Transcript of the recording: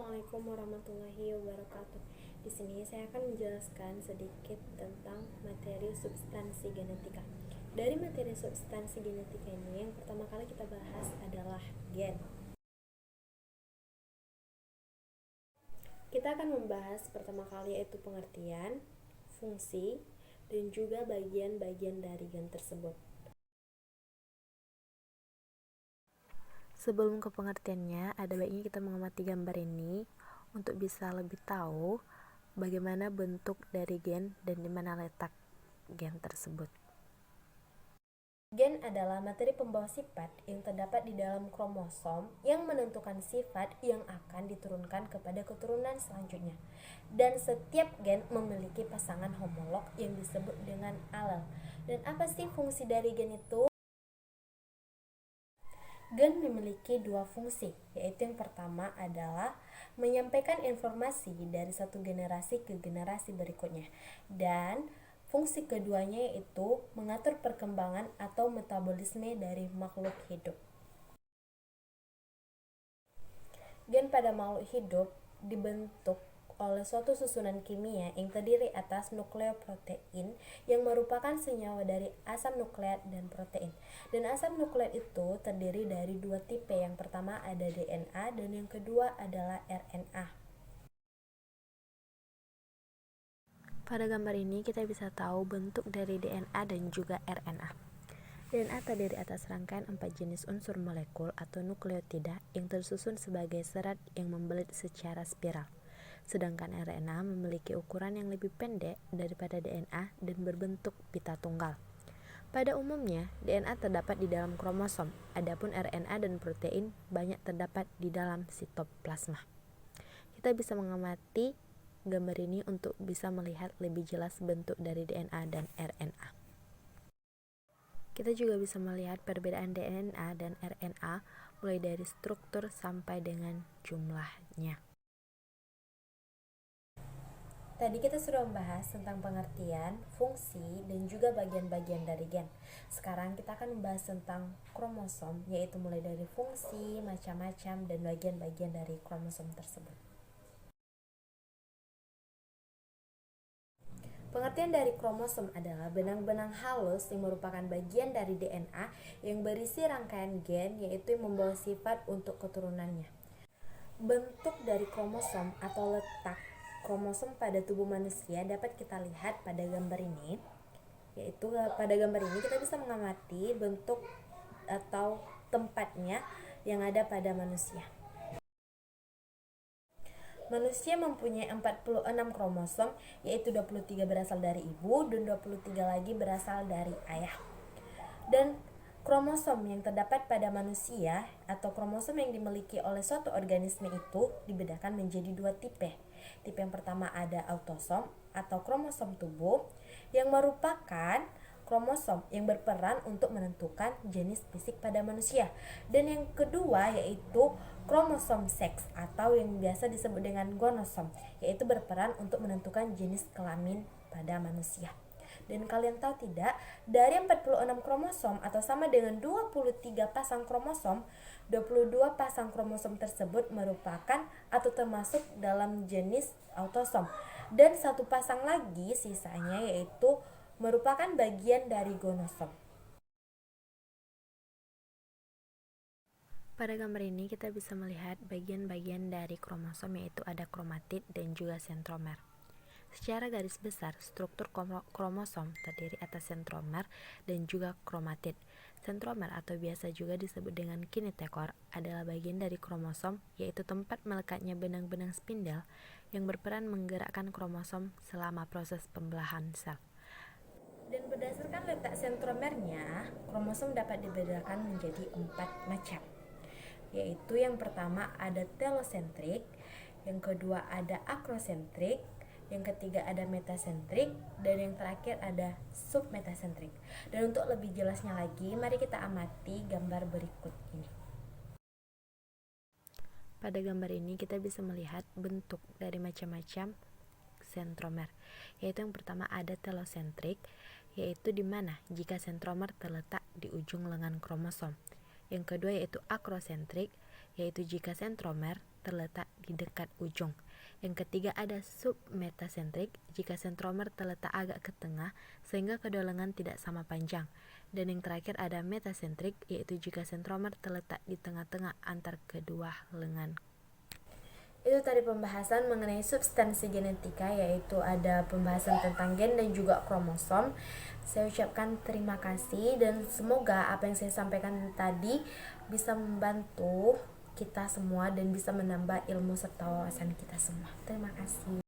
Assalamualaikum warahmatullahi wabarakatuh. Di sini saya akan menjelaskan sedikit tentang materi substansi genetika. Dari materi substansi genetika ini, yang pertama kali kita bahas adalah gen. Kita akan membahas pertama kali yaitu pengertian, fungsi, dan juga bagian-bagian dari gen tersebut. Sebelum ke pengertiannya, ada baiknya kita mengamati gambar ini untuk bisa lebih tahu bagaimana bentuk dari gen dan di mana letak gen tersebut. Gen adalah materi pembawa sifat yang terdapat di dalam kromosom yang menentukan sifat yang akan diturunkan kepada keturunan selanjutnya. Dan setiap gen memiliki pasangan homolog yang disebut dengan alel. Dan apa sih fungsi dari gen itu? Gen memiliki dua fungsi, yaitu yang pertama adalah menyampaikan informasi dari satu generasi ke generasi berikutnya. Dan fungsi keduanya yaitu mengatur perkembangan atau metabolisme dari makhluk hidup. Gen pada makhluk hidup dibentuk oleh suatu susunan kimia yang terdiri atas nukleoprotein yang merupakan senyawa dari asam nukleat dan protein. Dan asam nukleat itu terdiri dari dua tipe. Yang pertama ada DNA dan yang kedua adalah RNA. Pada gambar ini kita bisa tahu bentuk dari DNA dan juga RNA. DNA terdiri atas rangkaian 4 jenis unsur molekul atau nukleotida yang tersusun sebagai serat yang membelit secara spiral. Sedangkan RNA memiliki ukuran yang lebih pendek daripada DNA dan berbentuk pita tunggal. Pada umumnya, DNA terdapat di dalam kromosom, adapun RNA dan protein banyak terdapat di dalam sitoplasma. Kita bisa mengamati gambar ini untuk bisa melihat lebih jelas bentuk dari DNA dan RNA. Kita juga bisa melihat perbedaan DNA dan RNA mulai dari struktur sampai dengan jumlahnya. Tadi kita sudah membahas tentang pengertian, fungsi, dan juga bagian-bagian dari gen. Sekarang kita akan membahas tentang kromosom, yaitu mulai dari fungsi, macam-macam, dan bagian-bagian dari kromosom tersebut. Pengertian dari kromosom adalah benang-benang halus yang merupakan bagian dari DNA yang berisi rangkaian gen, yaitu yang membawa sifat untuk keturunannya. Bentuk dari kromosom atau letak kromosom pada tubuh manusia dapat kita lihat pada gambar ini, yaitu pada gambar ini kita bisa mengamati bentuk atau tempatnya yang ada pada manusia. Manusia mempunyai 46 kromosom, yaitu 23 berasal dari ibu dan 23 lagi berasal dari ayah. Dan kromosom yang terdapat pada manusia atau kromosom yang dimiliki oleh suatu organisme itu dibedakan menjadi dua tipe. Tipe yang pertama ada autosom atau kromosom tubuh yang merupakan kromosom yang berperan untuk menentukan jenis fisik pada manusia. Dan yang kedua yaitu kromosom seks atau yang biasa disebut dengan gonosom, yaitu berperan untuk menentukan jenis kelamin pada manusia. Dan kalian tahu tidak, dari 46 kromosom atau sama dengan 23 pasang kromosom, 22 pasang kromosom tersebut merupakan atau termasuk dalam jenis autosom. Dan satu pasang lagi sisanya yaitu merupakan bagian dari gonosom. Pada gambar ini kita bisa melihat bagian-bagian dari kromosom yaitu ada kromatid dan juga sentromer. Secara garis besar, struktur kromosom terdiri atas sentromer dan juga kromatid. Sentromer atau biasa juga disebut dengan kinetekor adalah bagian dari kromosom, yaitu tempat melekatnya benang-benang spindel yang berperan menggerakkan kromosom selama proses pembelahan sel. Dan berdasarkan letak sentromernya, kromosom dapat dibedakan menjadi 4 macam, yaitu yang pertama ada telosentrik, yang kedua ada akrosentrik, yang ketiga ada metasentrik, dan yang terakhir ada submetasentrik. Dan untuk lebih jelasnya lagi, mari kita amati gambar berikut ini. Pada gambar ini kita bisa melihat bentuk dari macam-macam sentromer, yaitu yang pertama ada telosentrik, yaitu di mana jika sentromer terletak di ujung lengan kromosom. Yang kedua yaitu akrosentrik, yaitu jika sentromer terletak di dekat ujung. Yang ketiga ada submetasentrik, jika sentromer terletak agak ke tengah sehingga kedua lengan tidak sama panjang. Dan yang terakhir ada metasentrik, yaitu jika sentromer terletak di tengah-tengah antar kedua lengan. Itu tadi pembahasan mengenai substansi genetika, yaitu ada pembahasan tentang gen dan juga kromosom. Saya ucapkan terima kasih dan semoga apa yang saya sampaikan tadi bisa membantu kita semua dan bisa menambah ilmu serta wawasan kita semua. Terima kasih.